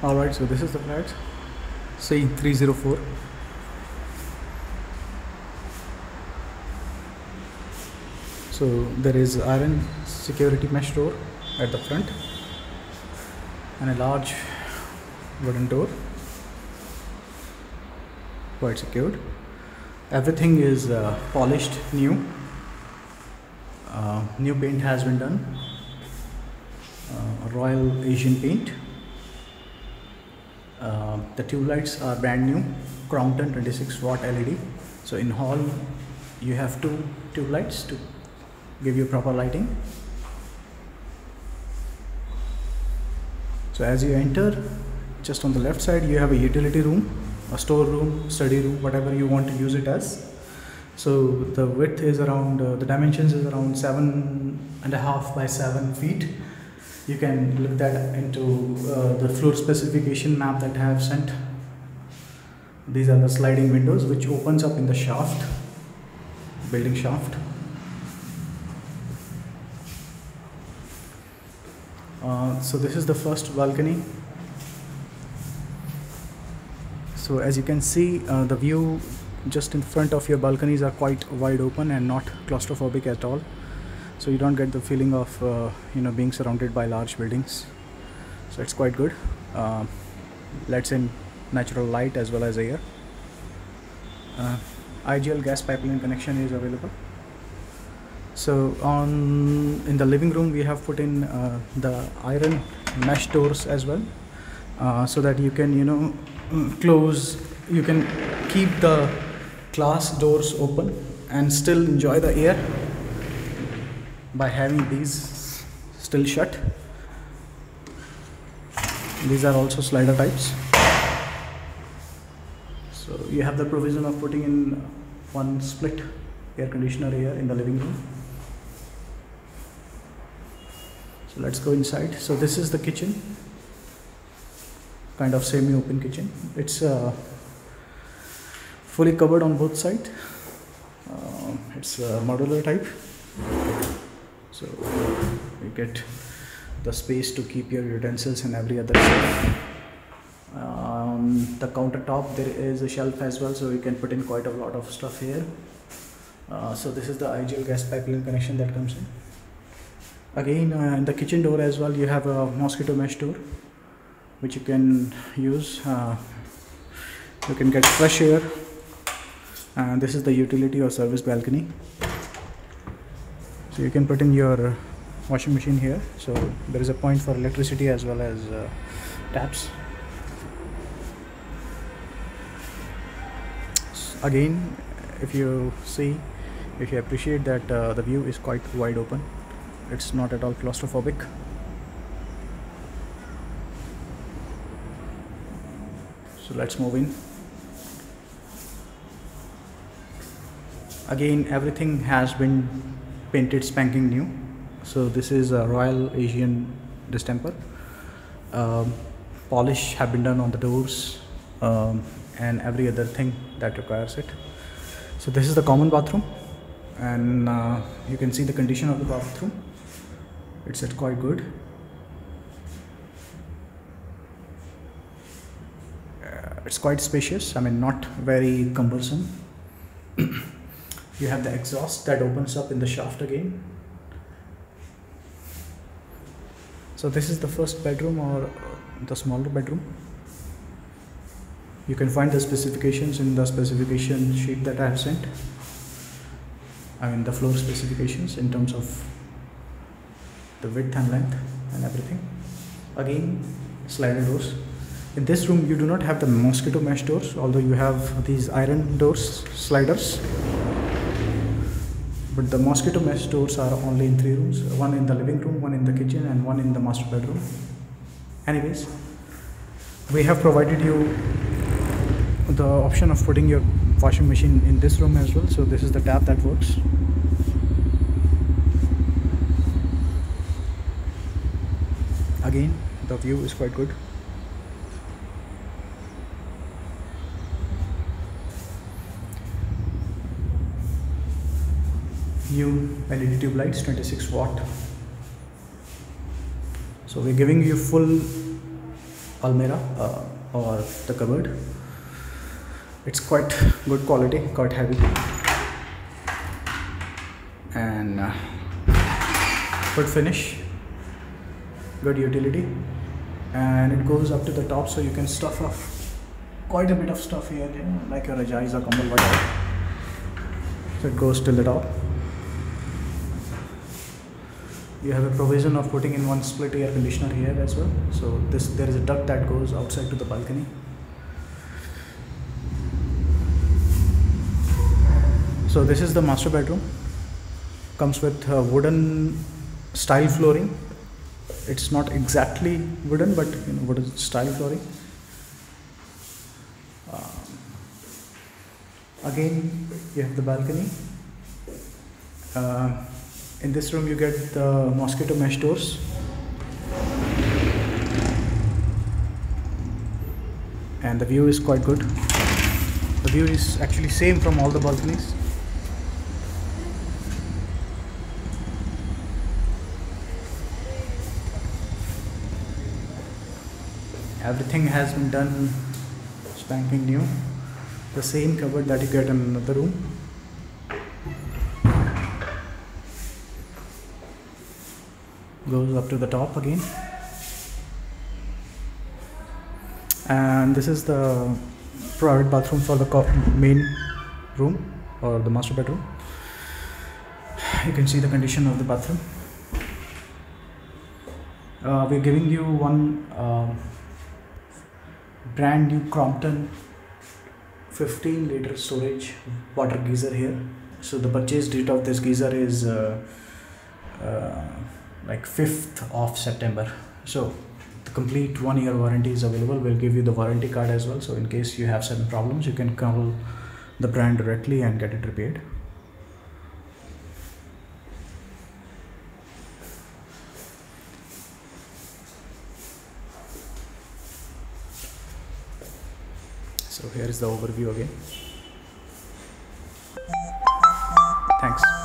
Alright, so this is the flat C304. So there is iron security mesh door at the front and a large wooden door, quite secured. Everything is polished new. New paint has been done, Royal Asian paint. The tube lights are brand new, Crompton 26 watt LED. So in hall you have two tube lights to give you proper lighting. So as you enter, just on the left side you have a utility room, a store room, study room, whatever you want to use it as. So the width is around, the dimensions is around 7.5 by 7 feet. You can look that into the floor specification map that I have sent. These are the sliding windows which opens up in the shaft, building shaft. So this is the first balcony. So as you can see, the view just in front of your balconies are quite wide open and not claustrophobic at all. So you don't get the feeling of being surrounded by large buildings. So it's quite good. Lets in natural light as well as air. IGL gas pipeline connection is available. So in the living room we have put in the iron mesh doors as well, so that you can close, you can keep the glass doors open and still enjoy the air by having these still shut. These are also slider types. So you have the provision of putting in one split air conditioner here in the living room. So let's go inside. So this is the kitchen, kind of semi-open kitchen. It's fully covered on both sides. It's a modular type, so you get the space to keep your utensils and every other stuff. On the countertop there is a shelf as well, so you can put in quite a lot of stuff here. So this is the IGL gas pipeline connection that comes in. Again, in the kitchen door as well you have a mosquito mesh door which you can use. You can get fresh air, and this is the utility or service balcony. So you can put in your washing machine here, so there is a point for electricity as well as taps. Again, if you appreciate that the view is quite wide open, it's not at all claustrophobic. So let's move in. Again, everything has been painted spanking new. So this is a Royal Asian distemper. Polish have been done on the doors and every other thing that requires it. So this is the common bathroom, and you can see the condition of the bathroom. It's quite good. It's quite spacious, I mean not very cumbersome. You have the exhaust that opens up in the shaft again. So this is the first bedroom, or the smaller bedroom. You can find the specifications in the specification sheet that I have sent. I mean the floor specifications in terms of the width and length and everything. Again, slider doors. In this room you do not have the mosquito mesh doors, although you have these iron doors, sliders. But the mosquito mesh doors are only in 3 rooms, one in the living room, one in the kitchen, and one in the master bedroom. Anyways, we have provided you the option of putting your washing machine in this room as well. So this is the tap that works. Again, the view is quite good. New LED tube lights, 26 watt. So we're giving you full almirah or the cupboard. It's quite good quality, quite heavy, and good finish, good utility, and it goes up to the top, so you can stuff off quite a bit of stuff here, you know, like your rajais or kambal, whatever. So it goes till the top. You have a provision of putting in one split air conditioner here as well. So there is a duct that goes outside to the balcony. So this is the master bedroom. Comes with wooden style flooring. It's not exactly wooden, but you know, wooden style flooring. Again, you have the balcony. In this room, you get the mosquito mesh doors. And the view is quite good. The view is actually same from all the balconies. Everything has been done spanking new. The same cupboard that you get in another room. Goes up to the top again. And this is the private bathroom for the main room or the master bedroom. You can see the condition of the bathroom. We're giving you one brand new Crompton 15-liter storage water geyser here. So the purchase date of this geyser is like 5th of September. So the complete 1-year warranty is available. We'll give you the warranty card as well. So in case you have certain problems, you can call the brand directly and get it repaired. So here is the overview again. Thanks.